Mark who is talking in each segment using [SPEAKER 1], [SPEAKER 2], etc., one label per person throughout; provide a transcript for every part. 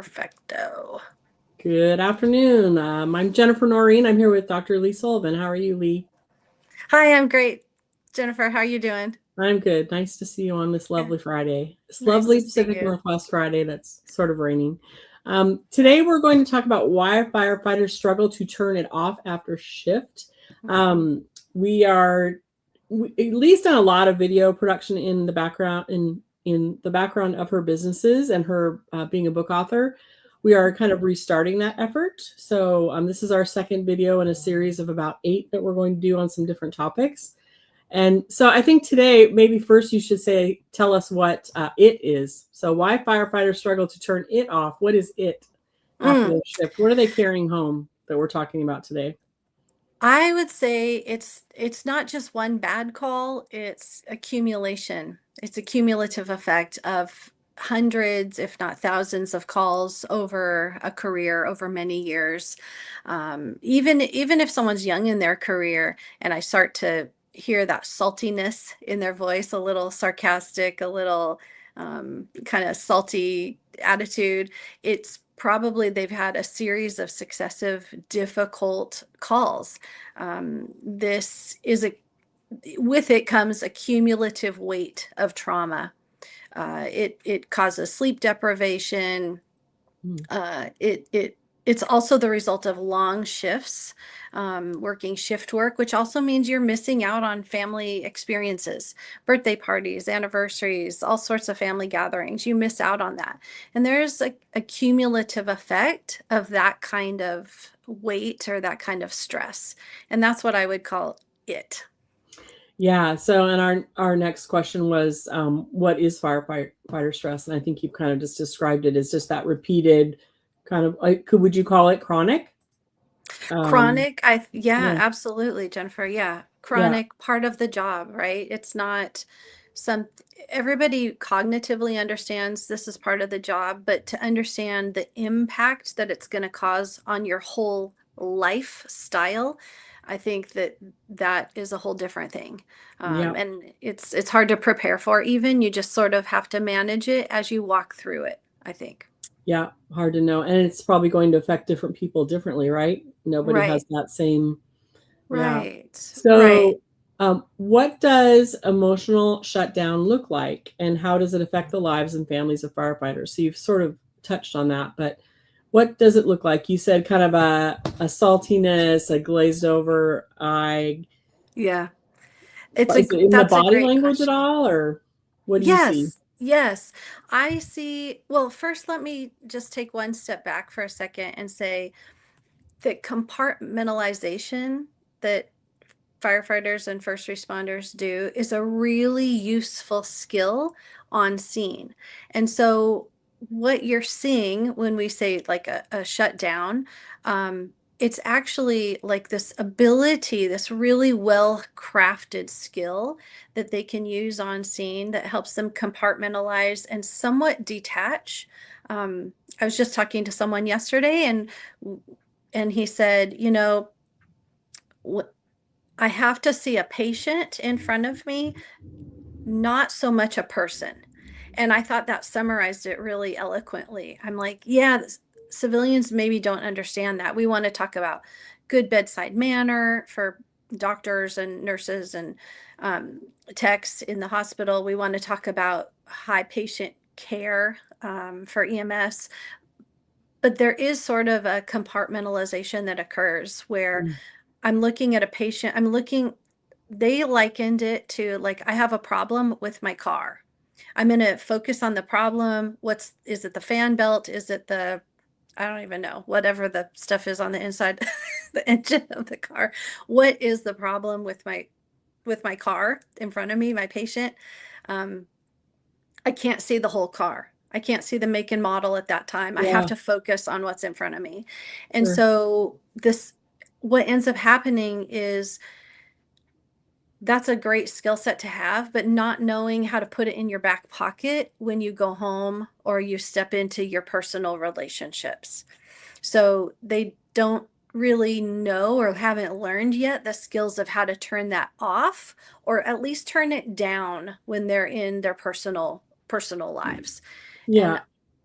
[SPEAKER 1] Perfecto.
[SPEAKER 2] Good afternoon. I'm Jennifer Noreen. I'm here with Dr. Lee Sullivan. How are you, Lee?
[SPEAKER 1] Hi, I'm great. Jennifer, how are you doing?
[SPEAKER 2] I'm good. Nice to see you on this
[SPEAKER 1] Yeah,
[SPEAKER 2] lovely Friday. This
[SPEAKER 1] nice to
[SPEAKER 2] lovely
[SPEAKER 1] see
[SPEAKER 2] Pacific
[SPEAKER 1] you.
[SPEAKER 2] Northwest Friday that's sort of raining. Today, we're going to talk about why firefighters struggle to turn it off after shift.
[SPEAKER 1] Mhm.
[SPEAKER 2] We are at least done a lot of video production in the background in the background of her businesses and her being a book author. We are kind of restarting that effort. So this is our second video in a series of about 8 that we're going to do on some different topics. And so I think today, maybe first you should tell us what it is. So why firefighters struggle to turn it off. What is it after
[SPEAKER 1] Mm,
[SPEAKER 2] the shift? What are they carrying home that we're talking about today?
[SPEAKER 1] I would say it's not just one bad call, it's accumulation. It's a cumulative effect of hundreds, if not thousands of calls over a career, over many years. Even if someone's young in their career and I start to hear that saltiness in their voice, a little sarcastic, a little kind of salty attitude, it's probably they've had a series of successive difficult calls. This is a With it comes a cumulative weight of trauma. It causes sleep deprivation.
[SPEAKER 2] Hmm.
[SPEAKER 1] It's also the result of long shifts, working shift work, which also means you're missing out on family experiences, birthday parties, anniversaries, all sorts of family gatherings. You miss out on that. And there's a cumulative effect of that kind of weight or that kind of stress. And that's what I would call it.
[SPEAKER 2] Yeah. So, and our next question was, what is firefighter stress? And I think you've kind of just described it as just that repeated kind of like, would you call it chronic? Um,
[SPEAKER 1] Chronic, yeah,
[SPEAKER 2] yeah.
[SPEAKER 1] absolutely, Jennifer. Yeah.
[SPEAKER 2] Yeah.
[SPEAKER 1] Chronic, part of the job, right? It's not some Everybody cognitively understands this is part of the job, but to understand the impact that it's going to cause on your whole lifestyle, I think that is a whole different thing.
[SPEAKER 2] Yeah.
[SPEAKER 1] And it's hard to prepare for even. You just sort of have to manage it as you walk through it, I think.
[SPEAKER 2] Yeah, hard to know. And it's probably going to affect different people differently, right? Nobody has
[SPEAKER 1] Right.
[SPEAKER 2] that same, yeah.
[SPEAKER 1] Right. Right.
[SPEAKER 2] So, what does emotional shutdown look like, and how does it affect the lives and families of firefighters? So, you've sort of touched on that, but what does it look like? You said kind of a saltiness, a glazed over eye.
[SPEAKER 1] Yeah.
[SPEAKER 2] Is it in the
[SPEAKER 1] That's a
[SPEAKER 2] body
[SPEAKER 1] great
[SPEAKER 2] language at
[SPEAKER 1] question.
[SPEAKER 2] all, or what do you see?
[SPEAKER 1] Yes, yes. I see. Well, first, let me just take one step back for a second and say that compartmentalization that firefighters and first responders do is a really useful skill on scene. And so, what you're seeing when we say like a shutdown, it's actually like this ability, this really well crafted skill that they can use on scene that helps them compartmentalize and somewhat detach. I was just talking to someone yesterday, and he said, I have to see a patient in front of me, not so much a person. And I thought that summarized it really eloquently. I'm like, yeah, civilians maybe don't understand that. We want to talk about good bedside manner for doctors and nurses and um, techs in the hospital. We want to talk about high patient care for EMS. But there is sort of a compartmentalization that occurs where
[SPEAKER 2] Mm.
[SPEAKER 1] I'm looking at a patient, they likened it to like, I have a problem with my car. I'm going to focus on the problem. Is it the fan belt? Is it I don't even know, whatever the stuff is on the inside, the engine of the car. What is the problem with my car in front of me, my patient? Um, I can't see the whole car. I can't see the make and model at that time. I have
[SPEAKER 2] Yeah,
[SPEAKER 1] to focus on what's in front of me. And
[SPEAKER 2] sure.
[SPEAKER 1] so what ends up happening is that's a great skill set to have, but not knowing how to put it in your back pocket when you go home or you step into your personal relationships. So they don't really know or haven't learned yet the skills of how to turn that off or at least turn it down when they're in their personal lives. And
[SPEAKER 2] Yeah.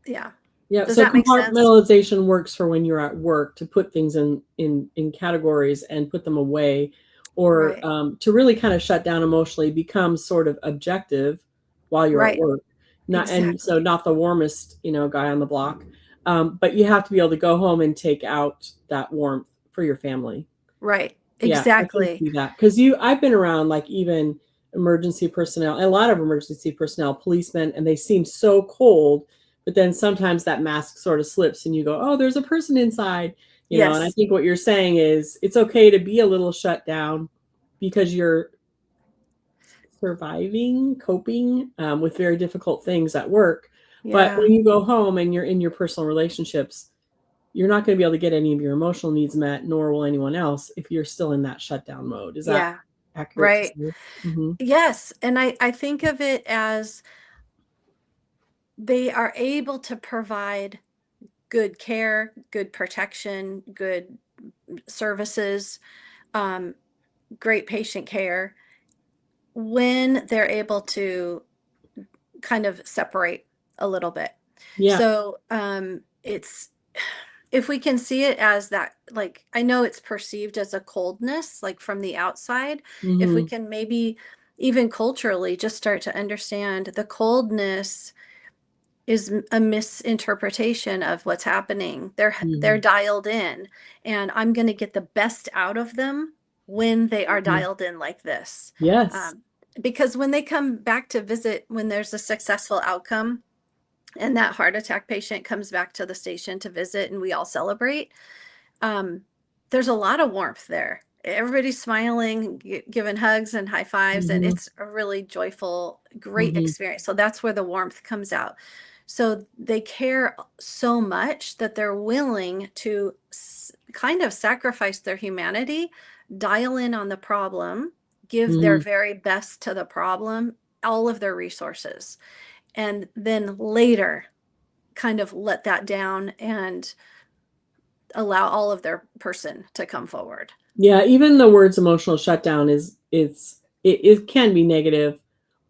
[SPEAKER 1] yeah.
[SPEAKER 2] Yeah,
[SPEAKER 1] Does
[SPEAKER 2] so
[SPEAKER 1] that make sense?
[SPEAKER 2] compartmentalization works for when you're at work to put things in categories and put them away, or
[SPEAKER 1] Right.
[SPEAKER 2] to really kind of shut down emotionally, become sort of objective while you're at
[SPEAKER 1] Right.
[SPEAKER 2] work. Not and so
[SPEAKER 1] Exactly.
[SPEAKER 2] not the warmest, guy on the block, but you have to be able to go home and take out that warmth for your family.
[SPEAKER 1] Right.
[SPEAKER 2] Yeah, I can
[SPEAKER 1] Exactly.
[SPEAKER 2] see that because I've been around like even emergency personnel, a lot of emergency personnel, policemen, and they seem so cold, but then sometimes that mask sort of slips and you go, oh, there's a person inside, and I
[SPEAKER 1] Yes.
[SPEAKER 2] think what you're saying is it's okay to be a little shut down because you're surviving, coping with very difficult things at work. But
[SPEAKER 1] Yeah.
[SPEAKER 2] when you go home and you're in your personal relationships, you're not going to be able to get any of your emotional needs met, nor will anyone else if you're still in that shutdown mode. Is that
[SPEAKER 1] Yeah.
[SPEAKER 2] accurate to
[SPEAKER 1] Right.
[SPEAKER 2] say? Mm-hmm.
[SPEAKER 1] Yes. And I think of it as they are able to provide good care, good protection, good services, um, great patient care when they're able to kind of separate a little bit.
[SPEAKER 2] Yeah.
[SPEAKER 1] So it's if we can see it as that, like, I know it's perceived as a coldness, like from the outside, if we
[SPEAKER 2] Mm-hmm.
[SPEAKER 1] can maybe even culturally just start to understand the coldness is a misinterpretation of what's happening. They're
[SPEAKER 2] Mm-hmm.
[SPEAKER 1] dialed in, and I'm going to get the best out of them when they are
[SPEAKER 2] Mm-hmm.
[SPEAKER 1] dialed in like this.
[SPEAKER 2] Yes.
[SPEAKER 1] Um, because when they come back to visit, when there's a successful outcome, and that heart attack patient comes back to the station to visit, and we all celebrate, um, there's a lot of warmth there. Everybody's smiling, giving hugs and high fives, and
[SPEAKER 2] Mm-hmm.
[SPEAKER 1] it's a really joyful, great
[SPEAKER 2] Mm-hmm.
[SPEAKER 1] experience. So that's where the warmth comes out. So they care so much that they're willing to kind of sacrifice their humanity, dial in on the problem, give their
[SPEAKER 2] Mm-hmm.
[SPEAKER 1] very best to the problem, all of their resources, and then later kind of let that down and allow all of their person to come forward.
[SPEAKER 2] Yeah, even the words emotional shutdown it can be negative,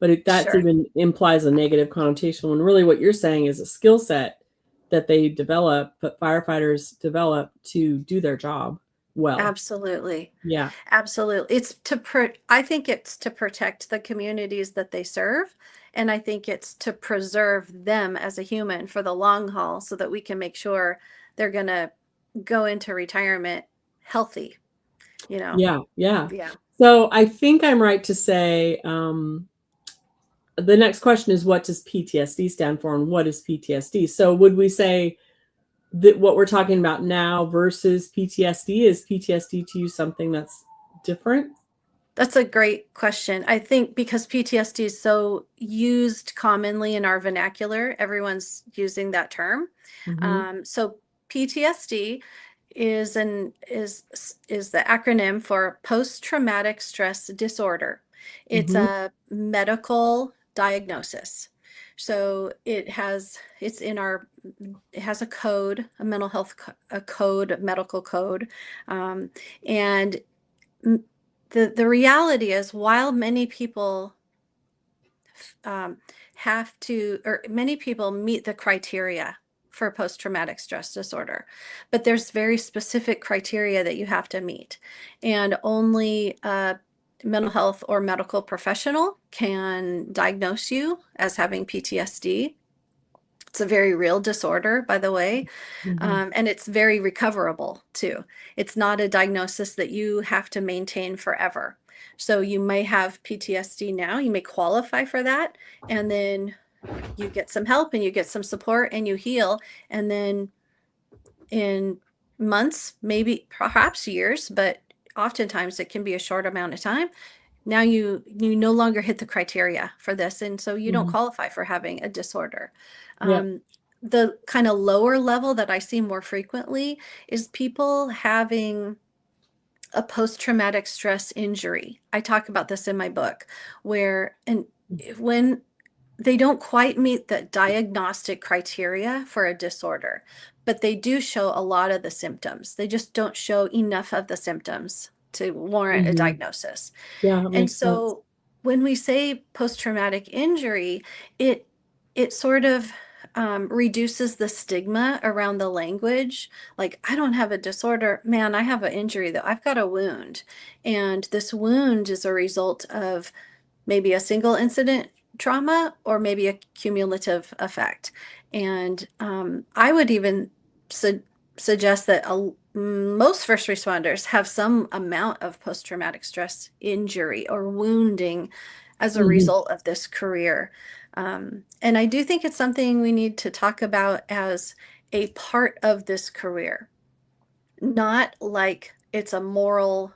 [SPEAKER 2] but that's
[SPEAKER 1] Sure.
[SPEAKER 2] even implies a negative connotation when really what you're saying is a skill set that they develop, that firefighters develop to do their job well.
[SPEAKER 1] Absolutely.
[SPEAKER 2] Yeah.
[SPEAKER 1] Absolutely. I think it's to protect the communities that they serve. And I think it's to preserve them as a human for the long haul so that we can make sure they're going to go into retirement healthy, you know?
[SPEAKER 2] Yeah, yeah.
[SPEAKER 1] Yeah.
[SPEAKER 2] So I think I'm right to say the next question is what does PTSD stand for and what is PTSD? So would we say that what we're talking about now versus PTSD is PTSD to you something that's different?
[SPEAKER 1] That's a great question. I think because PTSD is so used commonly in our vernacular, everyone's using that term.
[SPEAKER 2] Mm-hmm.
[SPEAKER 1] So PTSD is the acronym for post-traumatic stress disorder. It's
[SPEAKER 2] Mm-hmm.
[SPEAKER 1] a medical diagnosis. So it has a code, a mental health a code, a medical code, and m- the reality is, while many people um, have to, or many people meet the criteria for post-traumatic stress disorder, but there's very specific criteria that you have to meet, and only a mental health or medical professional can diagnose you as having PTSD. It's a very real disorder, by the way,
[SPEAKER 2] Mm-hmm.
[SPEAKER 1] and it's very recoverable too. It's not a diagnosis that you have to maintain forever. So you may have PTSD now, you may qualify for that, and then you get some help and you get some support and you heal. And then in months, maybe perhaps years, but oftentimes it can be a short amount of time. Now you no longer hit the criteria for this, and so you don't
[SPEAKER 2] Mm-hmm.
[SPEAKER 1] qualify for having a disorder.
[SPEAKER 2] Yeah.
[SPEAKER 1] Um, the kind of lower level that I see more frequently is people having a post-traumatic stress injury. I talk about this in my book, where and when they don't quite meet the diagnostic criteria for a disorder, but they do show a lot of the symptoms. They just don't show enough of the symptoms to warrant a
[SPEAKER 2] Mm-hmm.
[SPEAKER 1] diagnosis.
[SPEAKER 2] Yeah, that
[SPEAKER 1] And
[SPEAKER 2] makes sense.
[SPEAKER 1] so when we say post-traumatic injury, it it sort of reduces the stigma around the language. Like, I don't have a disorder, man, I have an injury though. I've got a wound. And this wound is a result of maybe a single incident trauma or maybe a cumulative effect. And I would even su suggest that most first responders have some amount of post-traumatic stress injury or wounding as a
[SPEAKER 2] Hmm.
[SPEAKER 1] result of this career. And I do think it's something we need to talk about as a part of this career, not like it's a moral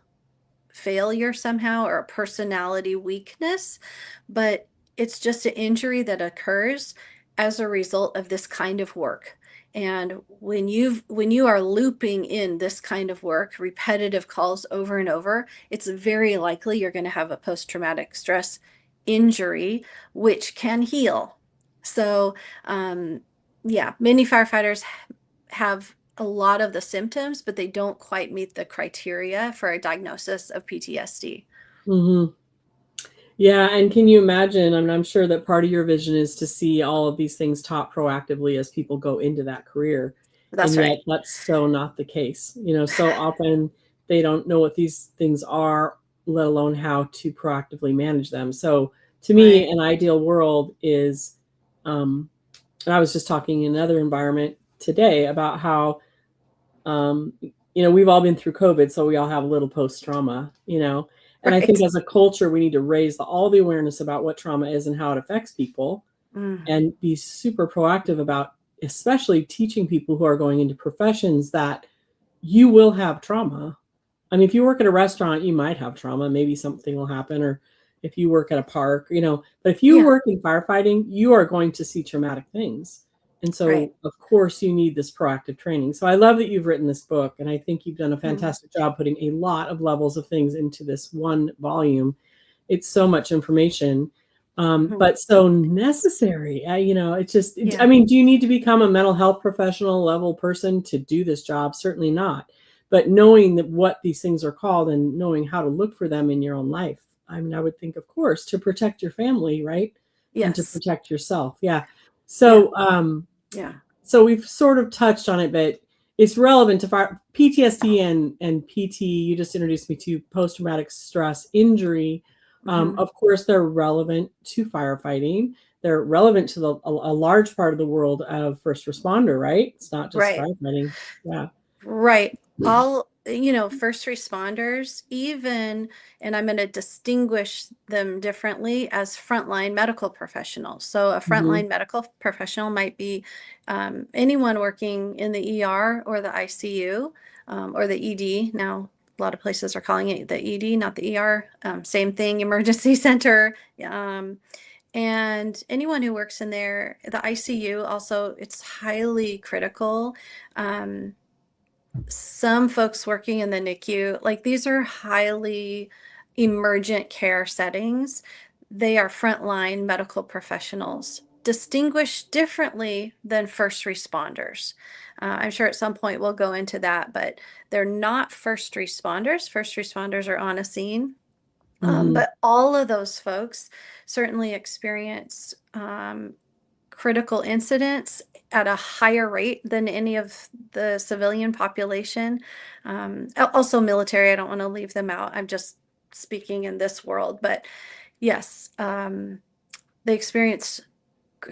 [SPEAKER 1] failure somehow or a personality weakness, but it's just an injury that occurs as a result of this kind of work. And when you are looping in this kind of work, repetitive calls over and over, it's very likely you're going to have a post-traumatic stress injury, which can heal. So, yeah, many firefighters have a lot of the symptoms, but they don't quite meet the criteria for a diagnosis of PTSD.
[SPEAKER 2] Hmm. Yeah, and can you imagine? I mean, I'm sure that part of your vision is to see all of these things taught proactively as people go into that career. And
[SPEAKER 1] That's
[SPEAKER 2] yet
[SPEAKER 1] right.
[SPEAKER 2] that's so not the case. So often they don't know what these things are, let alone how to proactively manage them. So to me,
[SPEAKER 1] Right.
[SPEAKER 2] an ideal world is, and I was just talking in another environment today about how um, we've all been through COVID, so we all have a little post trauma. And I think
[SPEAKER 1] Right.
[SPEAKER 2] as a culture, we need to raise all the awareness about what trauma is and how it affects people
[SPEAKER 1] Mm,
[SPEAKER 2] and be super proactive about, especially teaching people who are going into professions that you will have trauma. I mean, if you work at a restaurant, you might have trauma. Maybe something will happen, or if you work at a park. But if you
[SPEAKER 1] yeah.
[SPEAKER 2] work in firefighting, you are going to see traumatic things. And
[SPEAKER 1] Right.
[SPEAKER 2] so, of course, you need this proactive training. So I love that you've written this book, and I think you've done a
[SPEAKER 1] Mm,
[SPEAKER 2] fantastic job putting a lot of levels of things into this one volume. It's so much information,
[SPEAKER 1] mhm.
[SPEAKER 2] but so necessary. It's just, I
[SPEAKER 1] Yeah.
[SPEAKER 2] mean, do you need to become a mental health professional level person to do this job? Certainly not. But knowing that what these things are called and knowing how to look for them in your own life. I mean, I would think, of course, to protect your family, right? And to
[SPEAKER 1] Yes.
[SPEAKER 2] protect yourself. Yeah.
[SPEAKER 1] Yeah.
[SPEAKER 2] So,
[SPEAKER 1] Yeah.
[SPEAKER 2] so we've sort of touched on it, but it's relevant to PTSD and PT. You just introduced me to post traumatic stress injury.
[SPEAKER 1] Hmm.
[SPEAKER 2] Of course, they're relevant to firefighting. They're relevant to a large part of the world of first responder, right? It's not just
[SPEAKER 1] Right.
[SPEAKER 2] firefighting. Yeah.
[SPEAKER 1] Right. First responders, even, and I'm going to distinguish them differently as frontline medical professionals. So, a
[SPEAKER 2] Hmm.
[SPEAKER 1] frontline medical professional might be anyone working in the ER or the ICU or the ED. Now, a lot of places are calling it the ED, not the ER. Same thing, emergency center. And anyone who works in there, the ICU also, it's highly critical. Um, some folks working in the NICU, like these are highly emergent care settings. They are frontline medical professionals, distinguished differently than first responders. I'm sure at some point we'll go into that, but they're not first responders. First responders are on a scene.
[SPEAKER 2] Hmm.
[SPEAKER 1] But all of those folks certainly experience critical incidents at a higher rate than any of the civilian population. Also military, I don't want to leave them out. I'm just speaking in this world, but yes, they experience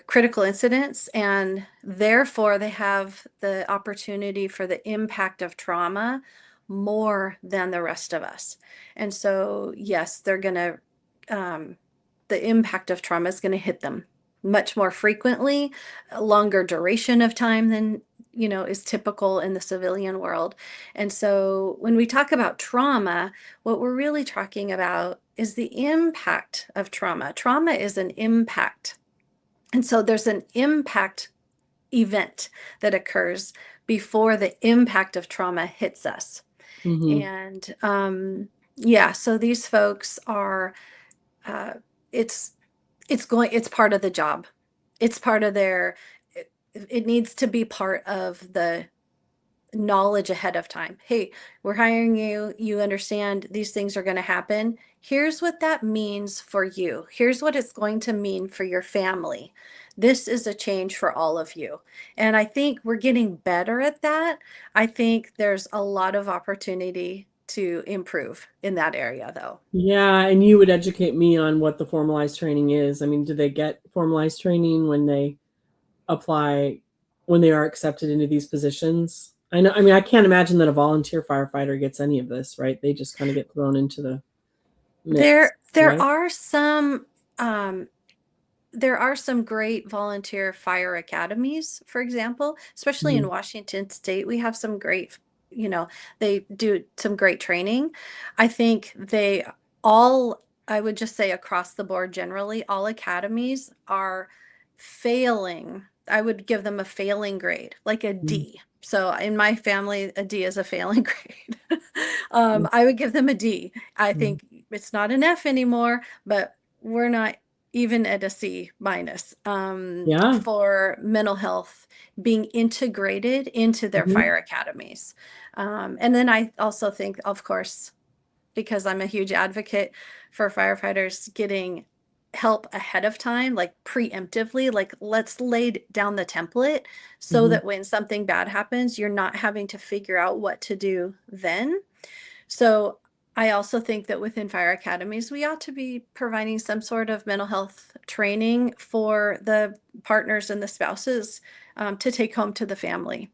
[SPEAKER 1] critical incidents and therefore they have the opportunity for the impact of trauma more than the rest of us. And so, yes, they're going to, the impact of trauma is going to hit them much more frequently, a longer duration of time than, is typical in the civilian world. And so when we talk about trauma, what we're really talking about is the impact of trauma. Trauma is an impact, and so there's an impact event that occurs before the impact of trauma hits us.
[SPEAKER 2] Hmm.
[SPEAKER 1] And yeah, so these folks are, uh, it's, it's part of the job. It's part of their, it needs to be part of the knowledge ahead of time. Hey, we're hiring you. You understand these things are going to happen. Here's what that means for you. Here's what it's going to mean for your family. This is a change for all of you. And I think we're getting better at that. I think there's a lot of opportunity to improve in that area, though.
[SPEAKER 2] Yeah, and you would educate me on what the formalized training is. I mean, do they get formalized training when they apply, when they are accepted into these positions? I know, I mean, I can't imagine that a volunteer firefighter gets any of this, right? They just kind of get thrown into the mix,
[SPEAKER 1] There
[SPEAKER 2] right?
[SPEAKER 1] are some um, there are some great volunteer fire academies, for example, especially in
[SPEAKER 2] Mhm,
[SPEAKER 1] Washington State. We have some great, you know, they do some great training. I think they all, I would just say across the board, generally, all academies are failing. I would give them a failing grade, like a
[SPEAKER 2] mhm,
[SPEAKER 1] D. So in my family, a D is a failing grade.
[SPEAKER 2] mhm,
[SPEAKER 1] I would give them a D. I
[SPEAKER 2] mhm.
[SPEAKER 1] think it's not an F anymore, but we're not even at a C minus
[SPEAKER 2] Yeah.
[SPEAKER 1] for mental health being integrated into their
[SPEAKER 2] Mhm,
[SPEAKER 1] fire academies. And then I also think, of course, because I'm a huge advocate for firefighters getting help ahead of time, like preemptively, like let's lay down the template so
[SPEAKER 2] mhm.
[SPEAKER 1] that when something bad happens, you're not having to figure out what to do then. So I also think that within fire academies, we ought to be providing some sort of mental health training for the partners and the spouses to take home to the family.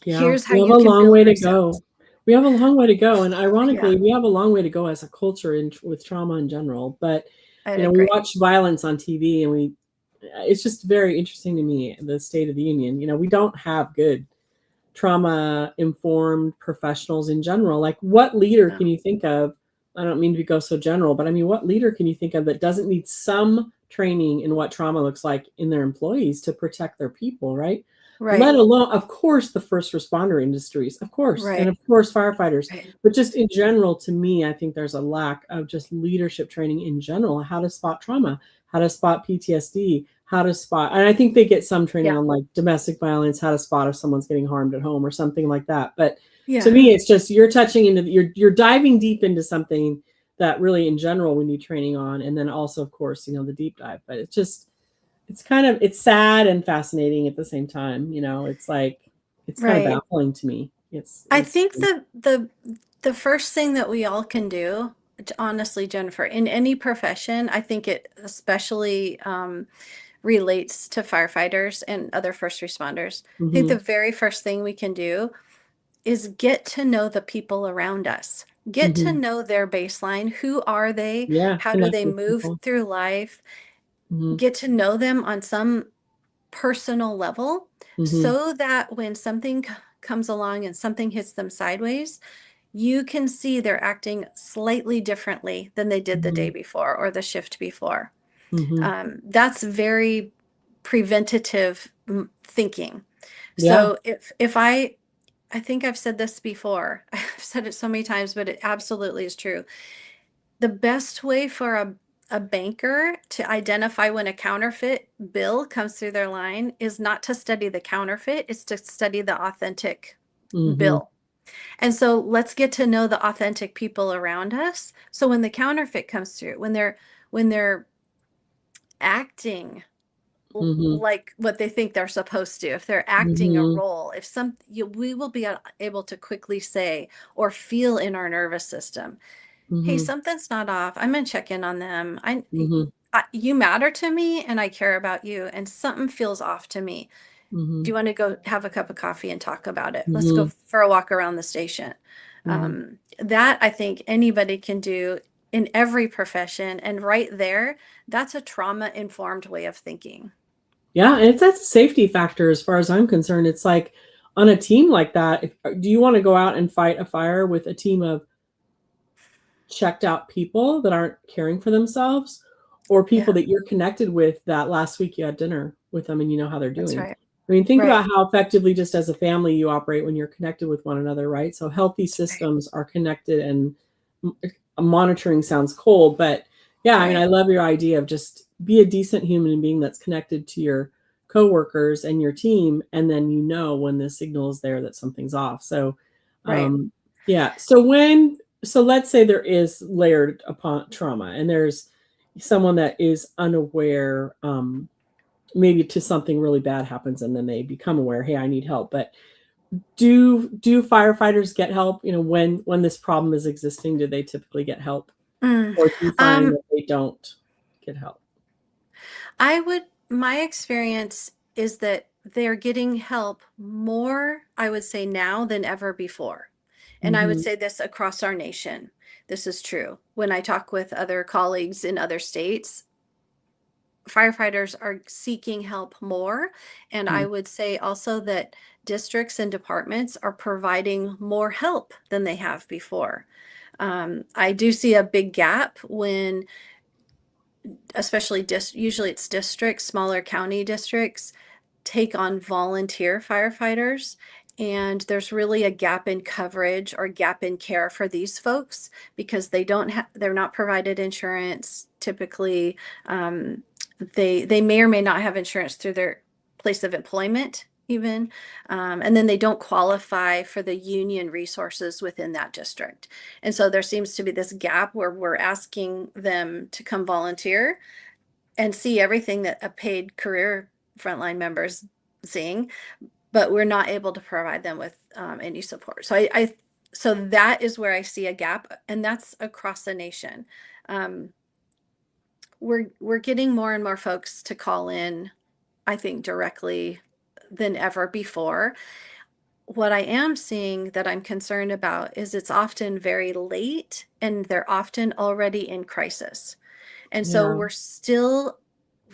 [SPEAKER 2] Yeah,
[SPEAKER 1] Here's how
[SPEAKER 2] we have
[SPEAKER 1] you
[SPEAKER 2] a
[SPEAKER 1] can
[SPEAKER 2] long way
[SPEAKER 1] build
[SPEAKER 2] to go.
[SPEAKER 1] resilience.
[SPEAKER 2] We have a long way to go, and
[SPEAKER 1] Yeah,
[SPEAKER 2] ironically, we have a long way to go as a culture in with trauma in general. But,
[SPEAKER 1] I
[SPEAKER 2] you know, we
[SPEAKER 1] agree.
[SPEAKER 2] watch violence on TV, and we it's just very interesting to me, the state of the union. You know, we don't have good trauma informed professionals in general. Like, what leader
[SPEAKER 1] No.
[SPEAKER 2] can you think of? I don't mean to go so general, but I mean, what leader can you think of that doesn't need some training in what trauma looks like in their employees to protect their people, right? Let
[SPEAKER 1] Right,
[SPEAKER 2] alone, of course, the first responder industries, of course, and
[SPEAKER 1] right,
[SPEAKER 2] of course, firefighters.
[SPEAKER 1] right.
[SPEAKER 2] But just in general, to me, I think there's a lack of just leadership training in general, how to spot trauma, how to spot PTSD, how to spot, and I think they get some training
[SPEAKER 1] Yeah,
[SPEAKER 2] on like domestic violence, how to spot if someone's getting harmed at home or something like that. But to
[SPEAKER 1] yeah,
[SPEAKER 2] me, it's just you're touching into you're diving deep into something that really in general we need training on, and then also of course, you know, the deep dive. But it's just it's kind of it's sad and fascinating at the same time. You know, it's like it's kind of
[SPEAKER 1] right.
[SPEAKER 2] baffling to me.
[SPEAKER 1] I
[SPEAKER 2] It's
[SPEAKER 1] think the first thing that we all can do, honestly, Jennifer, in any profession, I think it especially relates to firefighters and other first responders. I think the
[SPEAKER 2] mm-hmm.
[SPEAKER 1] very first thing we can do is get to know the people around us. Get to
[SPEAKER 2] Mm-hmm.
[SPEAKER 1] know their baseline. Who are they?
[SPEAKER 2] Yeah,
[SPEAKER 1] How do
[SPEAKER 2] connect
[SPEAKER 1] they
[SPEAKER 2] with
[SPEAKER 1] move
[SPEAKER 2] people.
[SPEAKER 1] through life?
[SPEAKER 2] Mm-hmm.
[SPEAKER 1] Get to know them on some personal level
[SPEAKER 2] Mm-hmm.
[SPEAKER 1] so that when something comes along and something hits them sideways, you can see they're acting slightly differently than they did the day
[SPEAKER 2] Mm-hmm.
[SPEAKER 1] before or the shift before.
[SPEAKER 2] Mm-hmm.
[SPEAKER 1] That's very preventative thinking.
[SPEAKER 2] Yeah.
[SPEAKER 1] So if I think I've said this before. I've said it so many times, but it absolutely is true. The best way for a banker to identify when a counterfeit bill comes through their line is not to study the counterfeit, it's to study the authentic
[SPEAKER 2] Mm-hmm.
[SPEAKER 1] bill. And so let's get to know the authentic people around us. So when the counterfeit comes through, when they're acting
[SPEAKER 2] Mm-hmm.
[SPEAKER 1] like what they think they're supposed to, if they're acting a
[SPEAKER 2] Mm-hmm.
[SPEAKER 1] role, if we will be able to quickly say or feel in our nervous system, hey,
[SPEAKER 2] Mm-hmm.
[SPEAKER 1] something's not off. I'm gonna check in on them.
[SPEAKER 2] Mm-hmm.
[SPEAKER 1] You matter to me and I care about you, and something feels off to me. Do
[SPEAKER 2] Mm-hmm.
[SPEAKER 1] you want to go have a cup of coffee and talk about it? Let's go
[SPEAKER 2] Mm-hmm.
[SPEAKER 1] for a walk around the station.
[SPEAKER 2] Mm-hmm.
[SPEAKER 1] That I think anybody can do in every profession. And right there, that's a trauma informed way of thinking.
[SPEAKER 2] Yeah, and that's a safety factor as far as I'm concerned. It's like on a team like that, do you want to go out and fight a fire with a team of checked out people that aren't caring for themselves or people
[SPEAKER 1] Yeah,
[SPEAKER 2] that you're connected with that last week you had dinner with them and you know how they're
[SPEAKER 1] that's
[SPEAKER 2] doing?
[SPEAKER 1] right.
[SPEAKER 2] I mean, think
[SPEAKER 1] Right.
[SPEAKER 2] about how effectively just as a family you operate when you're connected with one another, right? So healthy
[SPEAKER 1] Right.
[SPEAKER 2] systems are connected and monitoring sounds cold, but yeah, I mean, I
[SPEAKER 1] Right.
[SPEAKER 2] love your idea of just be a decent human being that's connected to your coworkers and your team, and then you know when the signal is there that something's off. So,
[SPEAKER 1] Right.
[SPEAKER 2] um, yeah. So let's say there is layered upon trauma, and there's someone that is unaware, maybe to something really bad happens, and then they become aware, hey, I need help. But do firefighters get help? You know, when this problem is existing, do they typically get help,
[SPEAKER 1] Mm.
[SPEAKER 2] or do you find
[SPEAKER 1] Um,
[SPEAKER 2] that they don't get help?
[SPEAKER 1] my experience is that they're getting help more, I would say now than ever before. And I would
[SPEAKER 2] Mm-hmm.
[SPEAKER 1] say this across our nation. This is true. When I talk with other colleagues in other states, firefighters are seeking help more. And I would say also that districts and departments are providing more help than they have before. I do see a big gap when, especially usually it's districts, smaller county districts, take on volunteer firefighters. And there's really a gap in coverage or gap in care for these folks because they're not provided insurance typically. Um, they may or may not have insurance through their place of employment even. And then they don't qualify for the union resources within that district. And so there seems to be this gap where we're asking them to come volunteer and see everything that a paid career frontline members seeing, but we're not able to provide them with any support. So that is where I see a gap, and that's across the nation. Um, we're getting more and more folks to call in, I think, directly than ever before. What I am seeing that I'm concerned about is it's often very late and they're often already in crisis. And so
[SPEAKER 2] Yeah.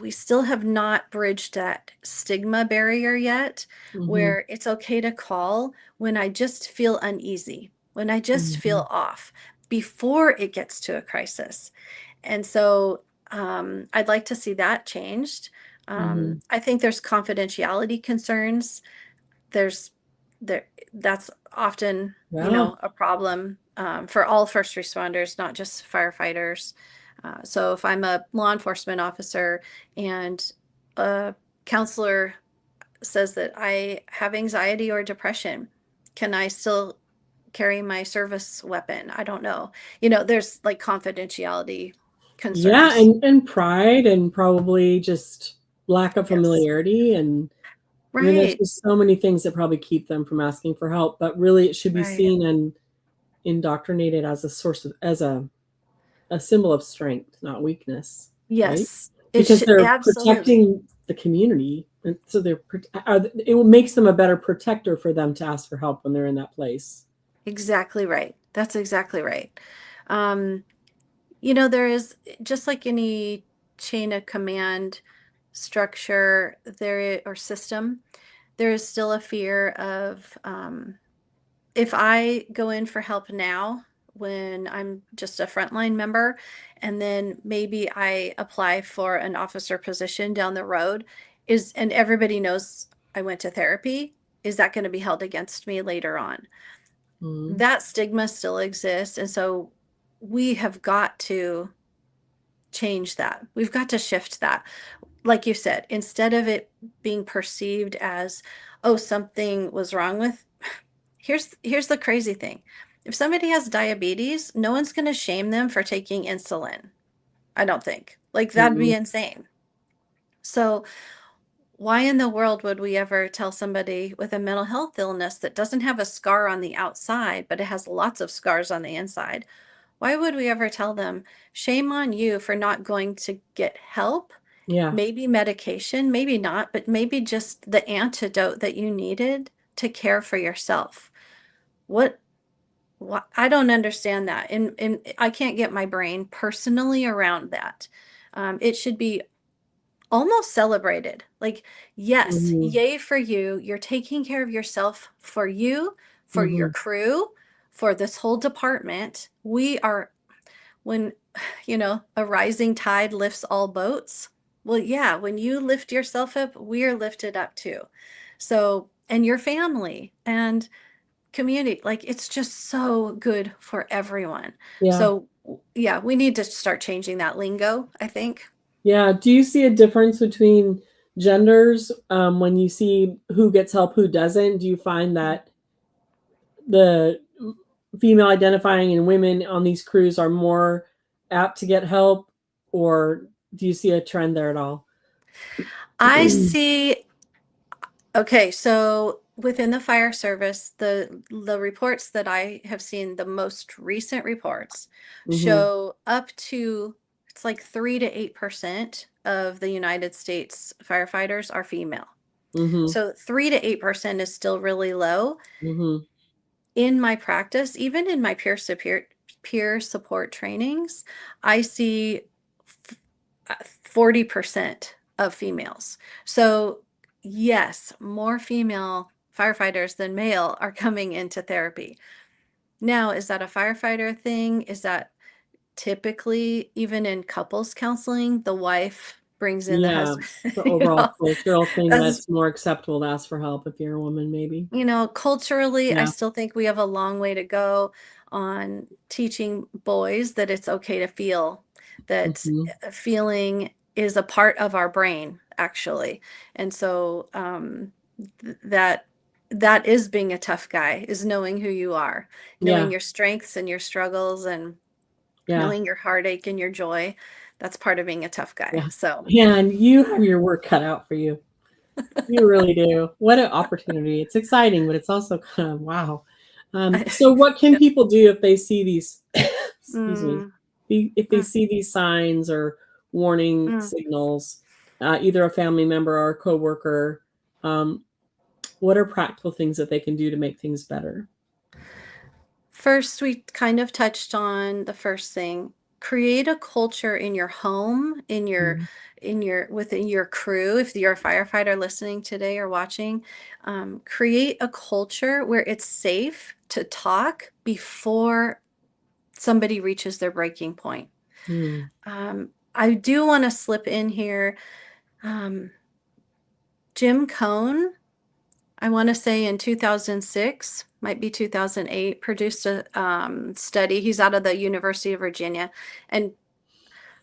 [SPEAKER 1] we still have not bridged that stigma barrier yet,
[SPEAKER 2] Mm-hmm.
[SPEAKER 1] where it's okay to call when I just feel uneasy, when I just
[SPEAKER 2] Mm-hmm.
[SPEAKER 1] feel off before it gets to a crisis. And so I'd like to see that changed.
[SPEAKER 2] Mm-hmm.
[SPEAKER 1] I think there's confidentiality concerns. There's there that's often,
[SPEAKER 2] Yeah.
[SPEAKER 1] a problem for all first responders, not just firefighters. So if I'm a law enforcement officer and a counselor says that I have anxiety or depression, can I still carry my service weapon? I don't know. There's like confidentiality
[SPEAKER 2] Yeah,
[SPEAKER 1] concerns.
[SPEAKER 2] and pride, and probably just lack of
[SPEAKER 1] Yes.
[SPEAKER 2] familiarity. And I mean, there's
[SPEAKER 1] Right.
[SPEAKER 2] just so many things that probably keep them from asking for help, but really it should be
[SPEAKER 1] Right.
[SPEAKER 2] seen and indoctrinated as a source of, as a symbol of strength, not weakness, right?
[SPEAKER 1] Yes. It
[SPEAKER 2] Because
[SPEAKER 1] should
[SPEAKER 2] they're
[SPEAKER 1] absolutely.
[SPEAKER 2] protecting the community, and so it makes them a better protector for them to ask for help when they're in that place.
[SPEAKER 1] Exactly right. That's exactly right. Um, there is just like any chain of command structure or system, there is still a fear of if I go in for help now when I'm just a frontline member, and then maybe I apply for an officer position down the road, and everybody knows I went to therapy, is that going to be held against me later on?
[SPEAKER 2] Mhm.
[SPEAKER 1] That stigma still exists. And so we have got to change that. We've got to shift that. Like you said, instead of it being perceived as, oh, something was wrong with, here's the crazy thing. If somebody has diabetes, no one's going to shame them for taking insulin. I don't think. Like that'd be
[SPEAKER 2] Mhm.
[SPEAKER 1] insane. So why in the world would we ever tell somebody with a mental health illness that doesn't have a scar on the outside, but it has lots of scars on the inside? Why would we ever tell them, shame on you for not going to get help?
[SPEAKER 2] Yeah.
[SPEAKER 1] Maybe medication, maybe not, but maybe just the antidote that you needed to care for yourself. What, what I don't understand that. And I can't get my brain personally around that. It should be almost celebrated. Like, yes,
[SPEAKER 2] Mhm.
[SPEAKER 1] yay for you. You're taking care of yourself for you, for your
[SPEAKER 2] Mhm.
[SPEAKER 1] crew, for this whole department. When, a rising tide lifts all boats. Well, yeah, when you lift yourself up, we're lifted up too. So, and your family and community, like it's just so good for everyone.
[SPEAKER 2] Yeah.
[SPEAKER 1] So, yeah, we need to start changing that lingo, I think.
[SPEAKER 2] Yeah. Do you see a difference between genders, when you see who gets help, who doesn't? Do you find that the female identifying and women on these crews are more apt to get help, or do you see a trend there at all?
[SPEAKER 1] I see. Okay, so within the fire service, the reports that I have seen, the most recent reports
[SPEAKER 2] Mm-hmm.
[SPEAKER 1] show up to it's like 3 to 8% of the United States firefighters are female.
[SPEAKER 2] Mm-hmm.
[SPEAKER 1] So 3 to 8% is still really low.
[SPEAKER 2] Mm-hmm.
[SPEAKER 1] In my practice, even in my peer support trainings, I see 40% of females. So, yes, more female firefighters than male are coming into therapy. Now, is that a firefighter thing? Is that typically even in couples counseling, the wife brings in the
[SPEAKER 2] Yeah,
[SPEAKER 1] husband,
[SPEAKER 2] the overall cultural thing
[SPEAKER 1] as
[SPEAKER 2] that's more acceptable to ask for help if you're a woman, maybe.
[SPEAKER 1] culturally, I
[SPEAKER 2] Yeah.
[SPEAKER 1] still think we have a long way to go on teaching boys that it's okay to feel, that
[SPEAKER 2] Mm-hmm.
[SPEAKER 1] feeling is a part of our brain, actually. And so that that is being a tough guy, is knowing who you are, knowing
[SPEAKER 2] Yeah.
[SPEAKER 1] your strengths and your struggles, and
[SPEAKER 2] Yeah.
[SPEAKER 1] knowing your heartache and your joy. That's part of being a tough guy.
[SPEAKER 2] Yeah.
[SPEAKER 1] So
[SPEAKER 2] And you have your work cut out for you. You really do. What an opportunity. It's exciting, but it's also kind of wow.
[SPEAKER 1] I,
[SPEAKER 2] So what can people do if they see these, excuse me,
[SPEAKER 1] mm,
[SPEAKER 2] if they
[SPEAKER 1] mm,
[SPEAKER 2] see these signs or warning
[SPEAKER 1] mm.
[SPEAKER 2] signals, either a family member or a coworker? Um, what are practical things that they can do to make things better?
[SPEAKER 1] First, we kind of touched on the first thing. Create a culture in your home,
[SPEAKER 2] Mhm.
[SPEAKER 1] within your crew. If you're a firefighter listening today or watching, create a culture where it's safe to talk before somebody reaches their breaking point.
[SPEAKER 2] Mm,
[SPEAKER 1] I do want to slip in here. Um, Jim Cone, I want to say in 2006, might be 2008, produced a study. He's out of the University of Virginia. And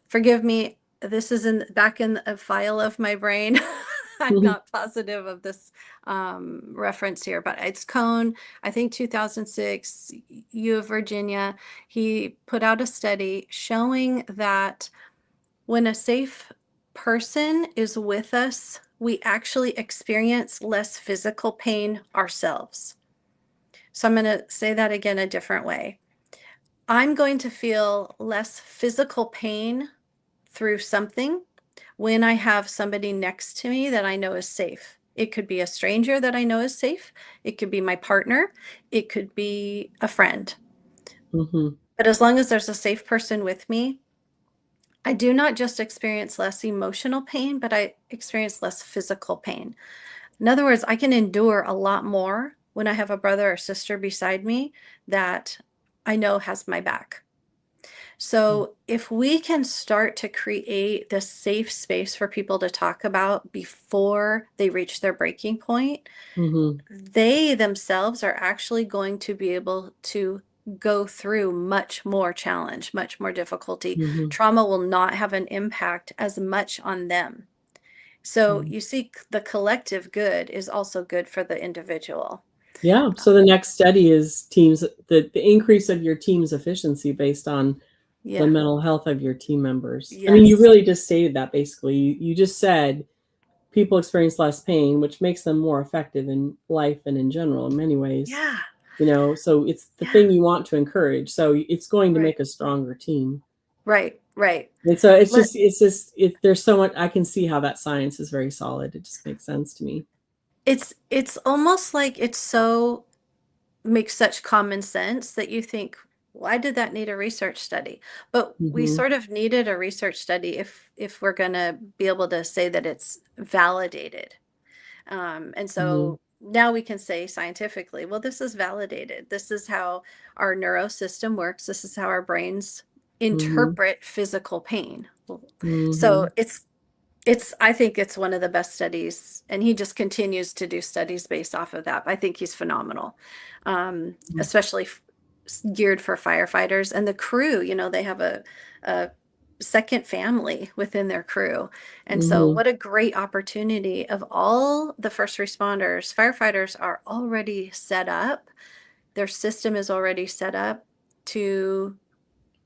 [SPEAKER 1] forgive me, this is in back in a file of my brain. I'm
[SPEAKER 2] mhm,
[SPEAKER 1] not positive of this reference here, but it's Cone, I think 2006, U of Virginia. He put out a study showing that when a safe person is with us, we actually experience less physical pain ourselves. So I'm going to say that again a different way. I'm going to feel less physical pain through something when I have somebody next to me that I know is safe. It could be a stranger that I know is safe. It could be my partner. It could be a friend.
[SPEAKER 2] mhm,
[SPEAKER 1] But as long as there's a safe person with me, I do not just experience less emotional pain, but I experience less physical pain. In other words, I can endure a lot more when I have a brother or sister beside me that I know has my back.
[SPEAKER 2] mm,
[SPEAKER 1] So, if we can start to create this safe space for people to talk about before they reach their breaking point,
[SPEAKER 2] mhm,
[SPEAKER 1] they themselves are actually going to be able to go through much more challenge, much more difficulty.
[SPEAKER 2] mhm,
[SPEAKER 1] Trauma will not have an impact as much on them. So,
[SPEAKER 2] mhm.
[SPEAKER 1] you see, the collective good is also good for the individual.
[SPEAKER 2] Yeah. So the next study is the increase of your team's efficiency based on the
[SPEAKER 1] Yeah.
[SPEAKER 2] mental health of your team members. I mean, you
[SPEAKER 1] Yes.
[SPEAKER 2] really just stated that basically. You just said people experience less pain, which makes them more effective in life and in general in many ways.
[SPEAKER 1] Yeah.
[SPEAKER 2] So it's the
[SPEAKER 1] Yeah.
[SPEAKER 2] thing you want to encourage. So it's going to
[SPEAKER 1] Right.
[SPEAKER 2] make a stronger team.
[SPEAKER 1] Right. Right.
[SPEAKER 2] And so
[SPEAKER 1] Let
[SPEAKER 2] there's so much I can see how that science is very solid. It just makes sense to me.
[SPEAKER 1] it's almost like it's so makes such common sense that you think, why did that need a research study? But we
[SPEAKER 2] Hmm.
[SPEAKER 1] sort of needed a research study if we're going to be able to say that it's validated. And
[SPEAKER 2] Hmm.
[SPEAKER 1] so now we can say scientifically, well, this is validated. This is how our neurosystem works. This is how our brains
[SPEAKER 2] Hmm.
[SPEAKER 1] interpret physical pain. So
[SPEAKER 2] Hmm.
[SPEAKER 1] I think it's one of the best studies, and he just continues to do studies based off of that. I think he's phenomenal, especially geared for firefighters and the crew. They have a second family within their crew. And so
[SPEAKER 2] Hmm.
[SPEAKER 1] what a great opportunity. Of all the first responders, firefighters are already set up. Their system is already set up to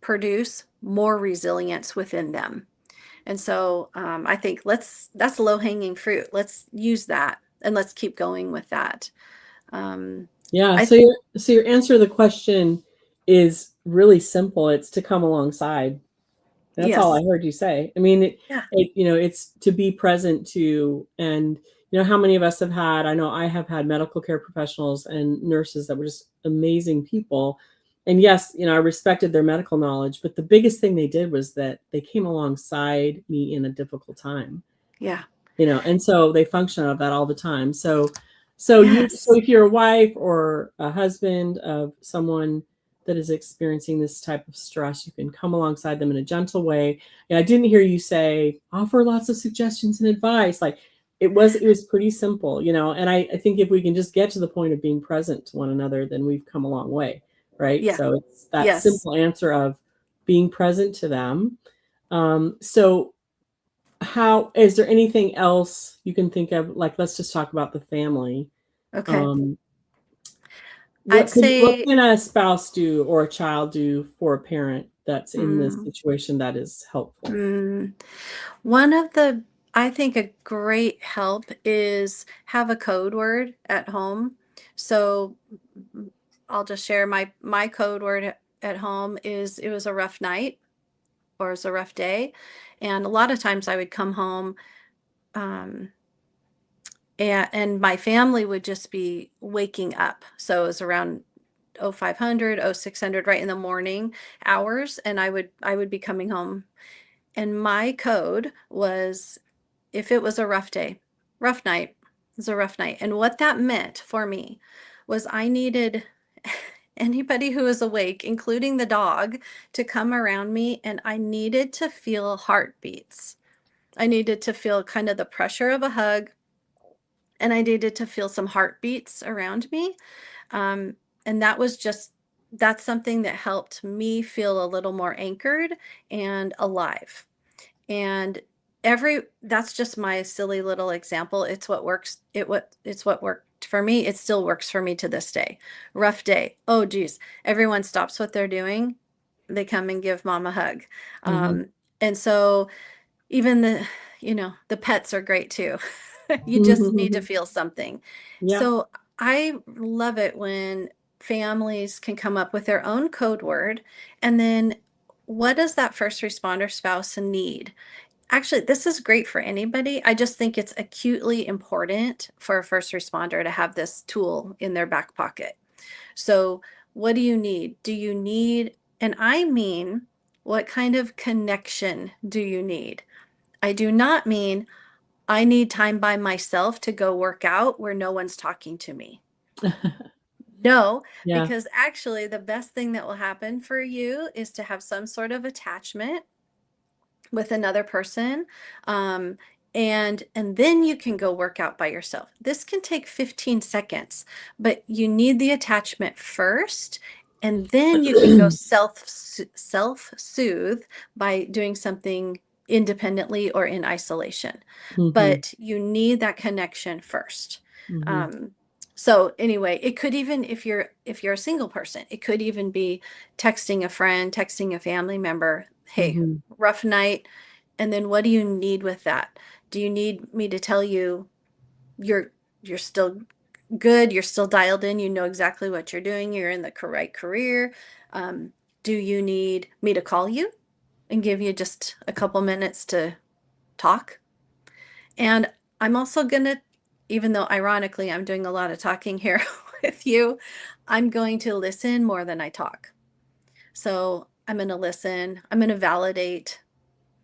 [SPEAKER 1] produce more resilience within them. And so I think that's low hanging fruit. Let's use that and let's keep going with that. Um,
[SPEAKER 2] Yeah.
[SPEAKER 1] I,
[SPEAKER 2] So your answer to the question is really simple. It's to come alongside. That's all I
[SPEAKER 1] yes.
[SPEAKER 2] heard you say. I mean,
[SPEAKER 1] Yeah.
[SPEAKER 2] it's to be present to, and how many of us have had, I know I have had medical care professionals and nurses that were just amazing people. And yes, I respected their medical knowledge, but the biggest thing they did was that they came alongside me in a difficult time,
[SPEAKER 1] Yeah.
[SPEAKER 2] and so they function out of that all the time. So
[SPEAKER 1] Yes.
[SPEAKER 2] if you're a wife or a husband of someone that is experiencing this type of stress, you can come alongside them in a gentle way. And I didn't hear you say offer lots of suggestions and advice. Like it was pretty simple, and I think if we can just get to the point of being present to one another, then we've come a long way. Right.
[SPEAKER 1] Yeah.
[SPEAKER 2] So it's that
[SPEAKER 1] Yes.
[SPEAKER 2] simple answer of being present to them. So how is there anything else you can think of? Like, let's just talk about the family.
[SPEAKER 1] Okay.
[SPEAKER 2] um
[SPEAKER 1] I'd
[SPEAKER 2] what
[SPEAKER 1] say,
[SPEAKER 2] can a spouse do or a child do for a parent that's in this
[SPEAKER 1] mm,
[SPEAKER 2] situation that is helpful?
[SPEAKER 1] mm, one of the, I think a great help is have a code word at home. So mm, I'll just share my code word at home is it was a rough night or it was a rough day. And a lot of times I would come home, um, and my family would just be waking up. So it was around 0500, 0600, right in the morning hours, and I would be coming home. And my code was, if it was a rough day, rough night, it was a rough night. And what that meant for me was I needed anybody who was awake, including the dog, to come around me, and I needed to feel heartbeats. I needed to feel kind of the pressure of a hug, and I needed to feel some heartbeats around me. Um, and that's something that helped me feel a little more anchored and alive. And that's just my silly little example. It's what worked for me. It still works for me to this day. Rough day. Oh geez. Everyone stops what they're doing. They come and give mom a hug.
[SPEAKER 2] Hmm.
[SPEAKER 1] Um, and so even the pets are great too. You just need to feel something.
[SPEAKER 2] Yeah.
[SPEAKER 1] So I love it when families can come up with their own code word, and then what does that first responder spouse need? Actually, this is great for anybody. I just think it's acutely important for a first responder to have this tool in their back pocket. So, what do you need? And I mean, what kind of connection do you need? I do not mean I need time by myself to go work out where no one's talking to me. No,
[SPEAKER 2] Yeah.
[SPEAKER 1] because actually, the best thing that will happen for you is to have some sort of attachment with another person, um, and then you can go work out by yourself. This can take 15 seconds, but you need the attachment first, and then you can go self soothe by doing something independently or in isolation.
[SPEAKER 2] Hmm.
[SPEAKER 1] But you need that connection first.
[SPEAKER 2] Hmm.
[SPEAKER 1] um, so anyway, it could even, if you're a single person, it could even be texting a friend, texting a family member, hey,
[SPEAKER 2] Hmm.
[SPEAKER 1] rough night. And then what do you need with that? Do you need me to tell you you're you're still good, you're still dialed in, you know exactly what you're doing, you're in the right career? um, do you need me to call you and give you just a couple minutes to talk? And I'm also gonna, even though ironically I'm doing a lot of talking here with you, I'm going to listen more than I talk. So I'm going to listen, I'm going to validate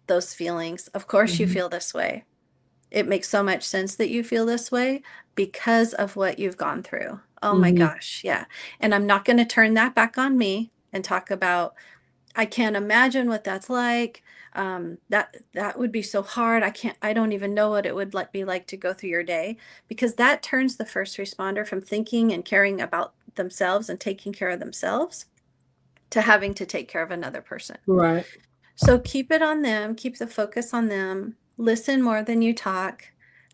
[SPEAKER 1] those feelings. Of course, you
[SPEAKER 2] Hmm.
[SPEAKER 1] feel this way. It makes so much sense that you feel this way because of what you've gone through. Oh my
[SPEAKER 2] Hmm.
[SPEAKER 1] gosh. Yeah. And I'm not going to turn that back on me and talk about, I can't imagine what that's like. That would be so hard. I don't even know what it would be like to go through your day, because that turns the first responder from thinking and caring about themselves and taking care of themselves to having to take care of another person.
[SPEAKER 2] Right.
[SPEAKER 1] So keep it on them, keep the focus on them, listen more than you talk,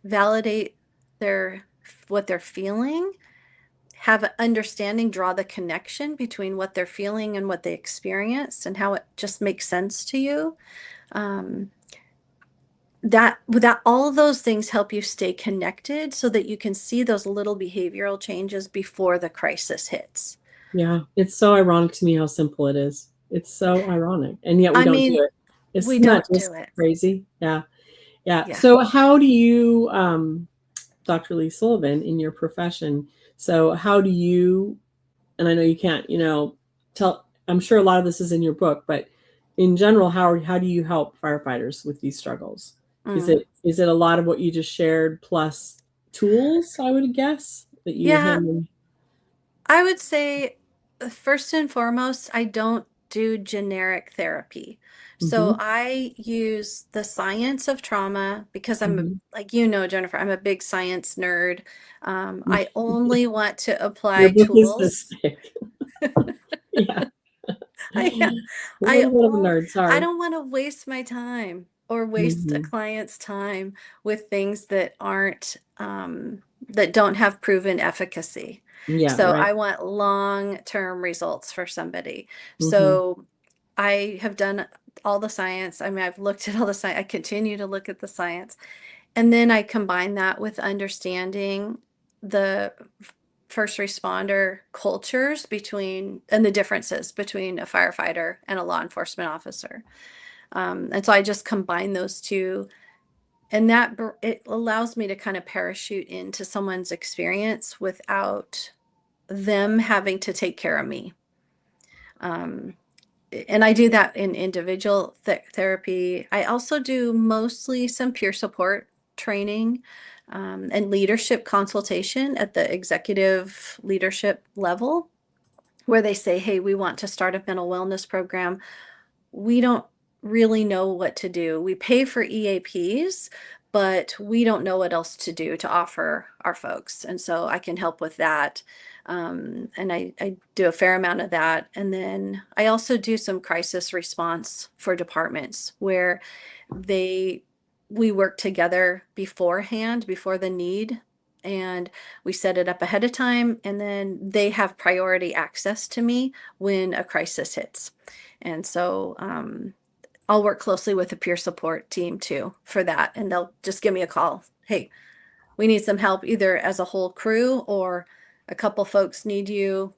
[SPEAKER 1] validate their what they're feeling, have an understanding, draw the connection between what they're feeling and what they experienced and how it just makes sense to you. Um, that all of those things help you stay connected so that you can see those little behavioral changes before the crisis hits.
[SPEAKER 2] Yeah, it's so ironic to me how simple it is. It's so ironic, and yet we
[SPEAKER 1] I
[SPEAKER 2] don't do
[SPEAKER 1] mean,
[SPEAKER 2] it.
[SPEAKER 1] we
[SPEAKER 2] Isn't that
[SPEAKER 1] don't
[SPEAKER 2] just
[SPEAKER 1] do it.
[SPEAKER 2] crazy? Yeah, yeah.
[SPEAKER 1] Yeah.
[SPEAKER 2] So how do you, Dr. Lee Sullivan, in your profession, so how do you, and I know you can't, tell, I'm sure a lot of this is in your book, but in general, how do you help firefighters with these struggles? Is
[SPEAKER 1] Mm.
[SPEAKER 2] it a lot of what you just shared plus tools, I would guess, that you
[SPEAKER 1] Yeah,
[SPEAKER 2] hand them?
[SPEAKER 1] I would say first and foremost, I don't do generic therapy. So
[SPEAKER 2] Mm-hmm.
[SPEAKER 1] I use the science of trauma because
[SPEAKER 2] Mm-hmm.
[SPEAKER 1] like Jennifer, I'm a big science nerd. I only want to
[SPEAKER 2] Your
[SPEAKER 1] apply
[SPEAKER 2] book is this
[SPEAKER 1] tools.
[SPEAKER 2] thick. Yeah.
[SPEAKER 1] I
[SPEAKER 2] A
[SPEAKER 1] I
[SPEAKER 2] little bit of a
[SPEAKER 1] all
[SPEAKER 2] nerd,
[SPEAKER 1] I
[SPEAKER 2] sorry.
[SPEAKER 1] don't want to waste my time or waste a
[SPEAKER 2] Mm-hmm.
[SPEAKER 1] client's time with things that aren't that don't have proven efficacy.
[SPEAKER 2] Yeah,
[SPEAKER 1] So
[SPEAKER 2] right.
[SPEAKER 1] I want long-term results for somebody.
[SPEAKER 2] Mm-hmm.
[SPEAKER 1] So I have done all the science. I mean, I've looked at all the science. I continue to look at the science. And then I combine that with understanding the first responder cultures between and the differences between a firefighter and a law enforcement officer. And so I just combine those two, and it allows me to kind of parachute into someone's experience without them having to take care of me. Um, and I do that in individual therapy. I also do mostly some peer support training and leadership consultation at the executive leadership level, where they say, hey, we want to start a mental wellness program. We don't really know what to do. We pay for EAPs, but we don't know what else to do to offer our folks. And so I can help with that. And I do a fair amount of that. And then I also do some crisis response for departments where they we work together beforehand, before the need, and we set it up ahead of time, and then they have priority access to me when a crisis hits. And so I'll work closely with the peer support team too for that. And they'll just give me a call. Hey, we need some help either as a whole crew or a couple folks need you.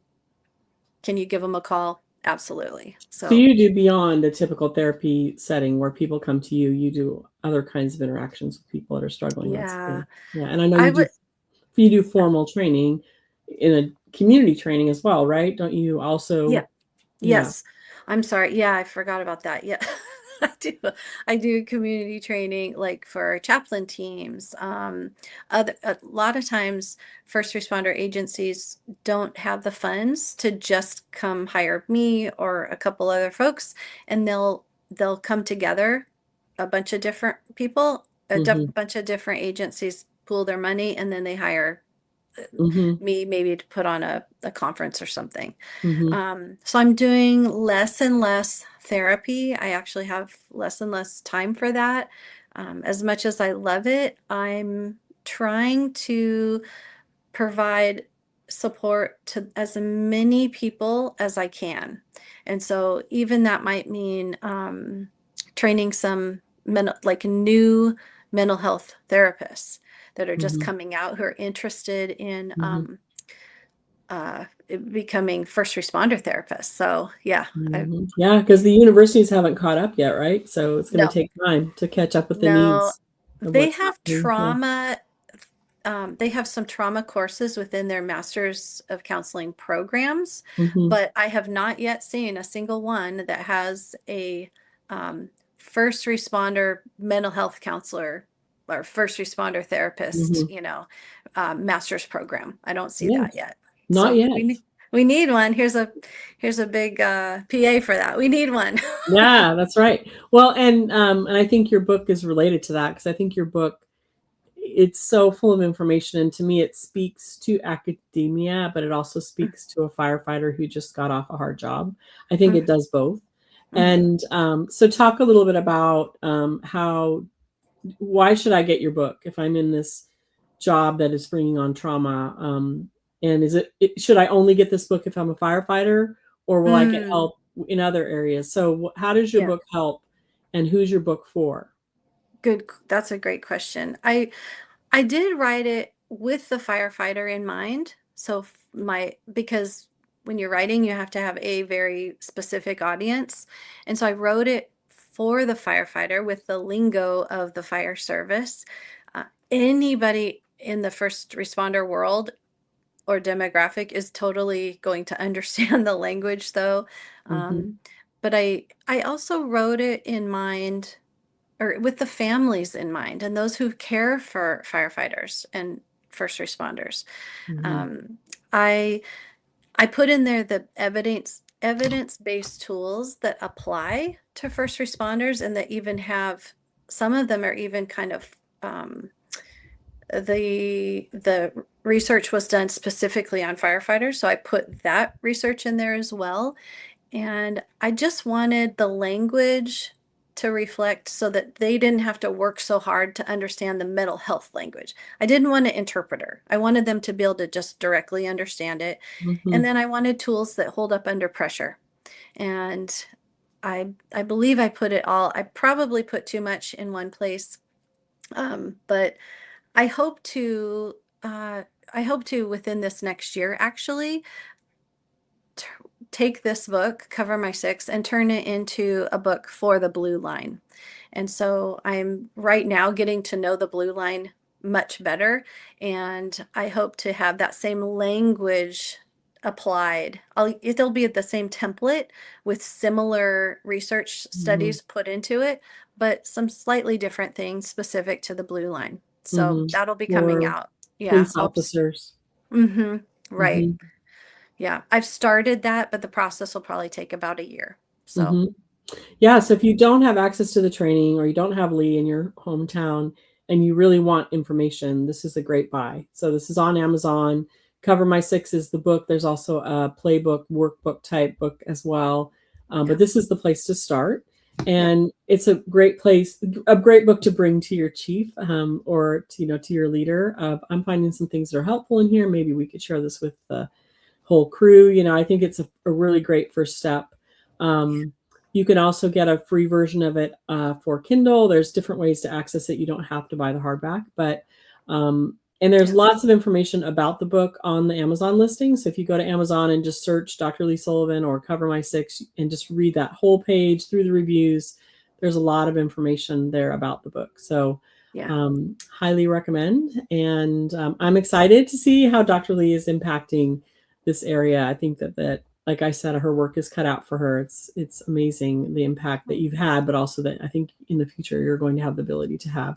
[SPEAKER 1] Can you give them a call? Absolutely.
[SPEAKER 2] So
[SPEAKER 1] So,
[SPEAKER 2] you do beyond a typical therapy setting where people come to you, you do other kinds of interactions with people that are struggling. That's
[SPEAKER 1] yeah,
[SPEAKER 2] cool. Yeah. And I know
[SPEAKER 1] I would,
[SPEAKER 2] you do formal training in a community training as well, right? Don't you
[SPEAKER 1] yeah,
[SPEAKER 2] also? Yeah.
[SPEAKER 1] yes. I'm sorry. Yeah, I forgot about that. Yeah. I do. I do community training like for chaplain teams. A lot of times first responder agencies don't have the funds to just come hire me or a couple other folks, and they'll come together, a bunch of different people,
[SPEAKER 2] Mm-hmm.
[SPEAKER 1] bunch of different agencies pool their money, and then they hire
[SPEAKER 2] Mm-hmm.
[SPEAKER 1] me maybe to put on a conference or something.
[SPEAKER 2] Mm-hmm.
[SPEAKER 1] So I'm doing less and less therapy. I actually have less and less time for that. As much as I love it, I'm trying to provide support to as many people as I can. And so even that might mean training some like new mental health therapists that are just
[SPEAKER 2] Mm-hmm.
[SPEAKER 1] coming out who are interested in
[SPEAKER 2] Mm-hmm.
[SPEAKER 1] uh, becoming first responder therapists. So yeah,
[SPEAKER 2] Mm-hmm. Yeah, because the universities haven't caught up yet, right? So it's going to
[SPEAKER 1] no,
[SPEAKER 2] take time to catch up with the
[SPEAKER 1] no,
[SPEAKER 2] needs of
[SPEAKER 1] they
[SPEAKER 2] what's
[SPEAKER 1] have
[SPEAKER 2] happening. Yeah.
[SPEAKER 1] trauma. They have some trauma courses within their Masters of Counseling programs,
[SPEAKER 2] Mm-hmm.
[SPEAKER 1] but I have not yet seen a single one that has a um, first responder mental health counselor or first responder therapist,
[SPEAKER 2] Mm-hmm.
[SPEAKER 1] master's program. I don't see
[SPEAKER 2] Yeah.
[SPEAKER 1] that yet.
[SPEAKER 2] Not
[SPEAKER 1] So
[SPEAKER 2] yet.
[SPEAKER 1] we need one. Here's a big PA for that. We need one.
[SPEAKER 2] Yeah, that's right. Well, and I think your book is related to that because I think your book, it's so full of information, and to me it speaks to academia, but it also speaks to a firefighter who just got off a hard job. I think it does both.
[SPEAKER 1] Mhm.
[SPEAKER 2] And so talk a little bit about why should I get your book if I'm in this job that is bringing on trauma? And should I only get this book if I'm a firefighter, or will I get
[SPEAKER 1] Mm,
[SPEAKER 2] help in other areas? So how does your
[SPEAKER 1] yeah,
[SPEAKER 2] book help, and who's your book for?
[SPEAKER 1] that's a great question. I did write it with the firefighter in mind. So because when you're writing, you have to have a very specific audience. And so I wrote it for the firefighter with the lingo of the fire service. Anybody in the first responder world or demographic is totally going to understand the language though.
[SPEAKER 2] Mm-hmm.
[SPEAKER 1] Um, but I also wrote it in mind or with the families in mind and those who care for firefighters and first responders.
[SPEAKER 2] Mm-hmm.
[SPEAKER 1] Um, I I put in there the evidence-based tools that apply to first responders and that even have some of them are even kind of the research was done specifically on firefighters, so I put that research in there as well. And I just wanted the language to reflect so that they didn't have to work so hard to understand the mental health language. I didn't want an interpreter. I wanted them to be able to just directly understand it. And
[SPEAKER 2] Mm-hmm.
[SPEAKER 1] then I wanted tools that hold up under pressure. And I believe I put it all. I probably put too much in one place. But I hope to I hope to within this next year actually t- take this book, Cover My Six, and turn it into a book for the Blue Line. And so I'm right now getting to know the Blue Line much better, and I hope to have that same language applied. It'll be the same template with similar research
[SPEAKER 2] Mm-hmm.
[SPEAKER 1] studies put into it, but some slightly different things specific to the Blue Line. So
[SPEAKER 2] Mm-hmm.
[SPEAKER 1] that'll be coming
[SPEAKER 2] For
[SPEAKER 1] out. Yeah,
[SPEAKER 2] police officers.
[SPEAKER 1] mm-hmm, right.
[SPEAKER 2] Mm-hmm.
[SPEAKER 1] Yeah, I've started that, but the process will probably take about a year. So,
[SPEAKER 2] Mm-hmm. Yeah, so if you don't have access to the training, or you don't have Lee in your hometown and you really want information, this is a great buy. So this is on Amazon. Cover My Six is the book. There's also a playbook, workbook type book as well. But
[SPEAKER 1] yeah,
[SPEAKER 2] this is the place to start.
[SPEAKER 1] yep.
[SPEAKER 2] And it's a great place, a great book to bring to your chief, or to, to your leader. I'm finding some things that are helpful in here. Maybe we could share this with the whole crew. I think it's a really great first step. Um, you can also get a free version of it for Kindle. There's different ways to access it. You don't have to buy the hardback, but and there's
[SPEAKER 1] Yeah.
[SPEAKER 2] lots of information about the book on the Amazon listing. So if you go to Amazon and just search Dr. Lee Sullivan or Cover My Six and just read that whole page through the reviews, there's a lot of information there about the book. So
[SPEAKER 1] Yeah.
[SPEAKER 2] highly recommend. And I'm excited to see how Dr. Lee is impacting this area. I think that like I said, her work is cut out for her. It's amazing the impact that you've had, but also that I think in the future you're going to have the ability to have.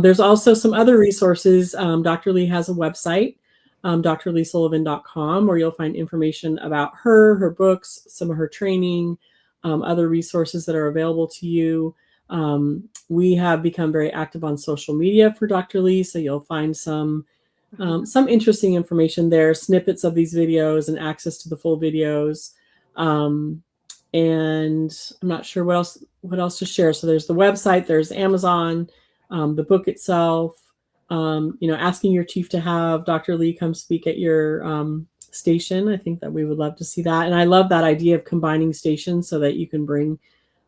[SPEAKER 2] There's also some other
[SPEAKER 1] Yes.
[SPEAKER 2] resources. Dr. Lee has a website, drleesullivan.com, where you'll find information about her books, some of her training, other resources that are available to you. We have become very active on social media for Dr. Lee, so you'll find
[SPEAKER 1] Mhm.
[SPEAKER 2] some interesting information there, snippets of these videos and access to the full videos. Um, and I'm not sure what else to share. So there's the website, there's Amazon, the book itself. Asking your chief to have Dr. Lee come speak at your station. I think that we would love to see that. And I love that idea of combining stations so that you can bring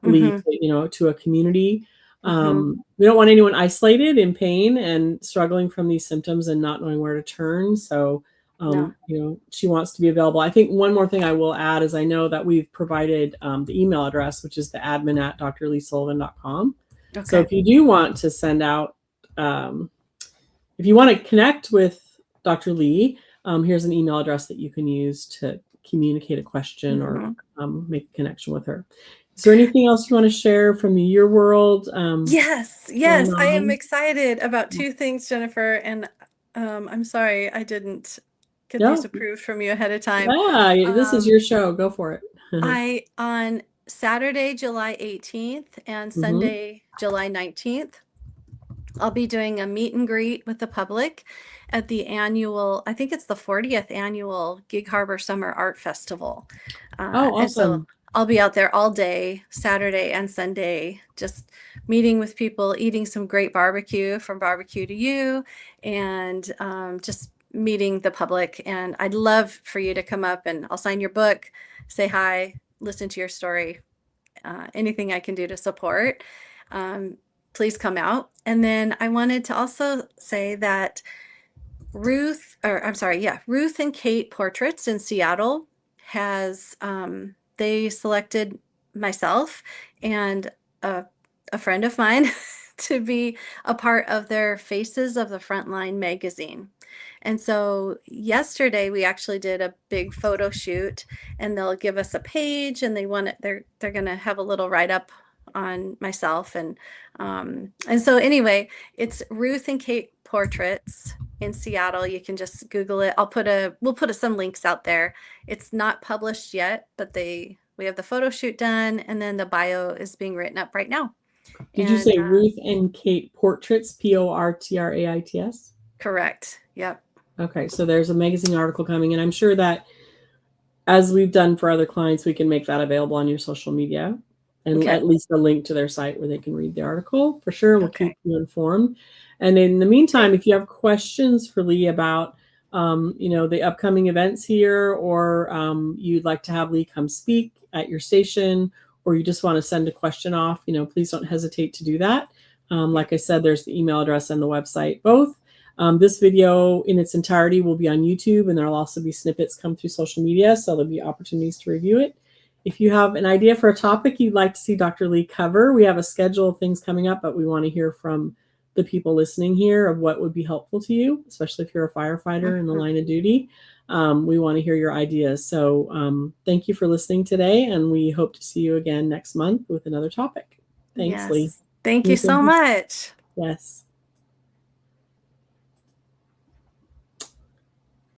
[SPEAKER 2] Lee
[SPEAKER 1] Mhm.
[SPEAKER 2] to a community.
[SPEAKER 1] Mhm.
[SPEAKER 2] We don't want anyone isolated in pain and struggling from these symptoms and not knowing where to turn. So,
[SPEAKER 1] No.
[SPEAKER 2] she wants to be available. I think one more thing I will add is I know that we've provided the email address, which is the admin at drleesullivan.com. So
[SPEAKER 1] Okay.
[SPEAKER 2] if you do want to send out, if you want to connect with Dr. Lee, here's an email address that you can use to communicate a question or
[SPEAKER 1] Mhm.
[SPEAKER 2] make a connection with her. Is there anything else you want to share from your world
[SPEAKER 1] Yes.
[SPEAKER 2] going
[SPEAKER 1] Yes. I am
[SPEAKER 2] on?
[SPEAKER 1] excited about two things, Jennifer, and I'm sorry I didn't get these
[SPEAKER 2] No?
[SPEAKER 1] approved from you ahead of time.
[SPEAKER 2] Yeah, this is
[SPEAKER 1] Um,
[SPEAKER 2] your show. Go for it.
[SPEAKER 1] I on Saturday, July 18th and
[SPEAKER 2] Hmm.
[SPEAKER 1] Sunday, July 19th, I'll be doing a meet and greet with the public at the annual, I think it's the 40th annual Gig Harbor Summer Art Festival.
[SPEAKER 2] Oh,
[SPEAKER 1] And so
[SPEAKER 2] awesome.
[SPEAKER 1] I'll be out there all day, Saturday and Sunday, just meeting with people, eating some great barbecue from Barbecue to You, and just meeting the public. And I'd love for you to come up and I'll sign your book, say hi, listen to your story, anything I can do to support. Um, please come out. And then I wanted to also say that Ruth and Kate Portraits in Seattle has they selected myself and a, a friend of mine to be a part of their Faces of the Frontline magazine. And so yesterday we actually did a big photo shoot, and they'll give us a page, and they're gonna have a little write up on myself, and so anyway, it's Ruth and Kate Portraits in Seattle. You can just Google it. We'll put some links out there. It's not published yet, but we have the photo shoot done, and then the bio is being written up right now.
[SPEAKER 2] Did you
[SPEAKER 1] And
[SPEAKER 2] say Ruth and Kate Portraits, Portraits?
[SPEAKER 1] correct. Yep.
[SPEAKER 2] Okay, so there's a magazine article coming, and I'm sure that as we've done for other clients, we can make that available on your social media and
[SPEAKER 1] Okay.
[SPEAKER 2] at least a link to their site where they can read the article for sure. We'll
[SPEAKER 1] Okay.
[SPEAKER 2] keep you informed. And in the meantime, if you have questions for Lee about, the upcoming events here, or you'd like to have Lee come speak at your station, or you just want to send a question off, please don't hesitate to do that. Like I said, there's the email address and the website, both. This video in its entirety will be on YouTube, and there'll also be snippets come through social media, so there'll be opportunities to review it. If you have an idea for a topic you'd like to see Dr. Lee cover, we have a schedule of things coming up, but we want to hear from the people listening here of what would be helpful to you, especially if you're a firefighter in the line of duty. We want to hear your ideas. So thank you for listening today, and we hope to see you again next month with another topic. Thanks, Lee.
[SPEAKER 1] Yes. Thank you so much.
[SPEAKER 2] Yes.